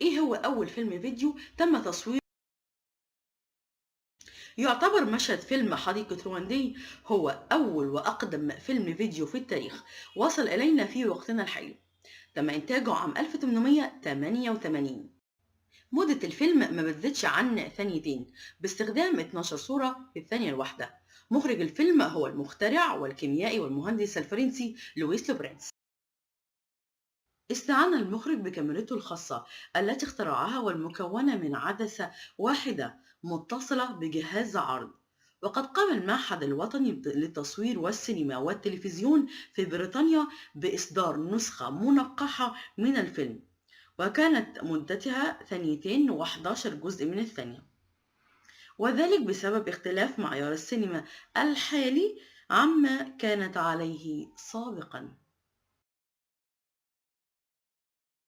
إيه هو أول فيلم فيديو تم تصويره؟ يعتبر مشهد فيلم حديقة رواندي هو أول وأقدم فيلم فيديو في التاريخ وصل إلينا في وقتنا الحالي. تم إنتاجه عام 1888. مدة الفيلم ما بتزيدش عن ثانيتين باستخدام 12 صورة في الثانية الواحدة. مخرج الفيلم هو المخترع والكيميائي والمهندس الفرنسي لويس لوبرانس. استعان المخرج بكاميرته الخاصة التي اخترعها والمكونة من عدسة واحدة متصلة بجهاز عرض. وقد قام المعهد الوطني للتصوير والسينما والتلفزيون في بريطانيا بإصدار نسخة منقحة من الفيلم، وكانت مدتها ثانيتين و11 جزء من الثانية، وذلك بسبب اختلاف معيار السينما الحالي عما كانت عليه سابقا.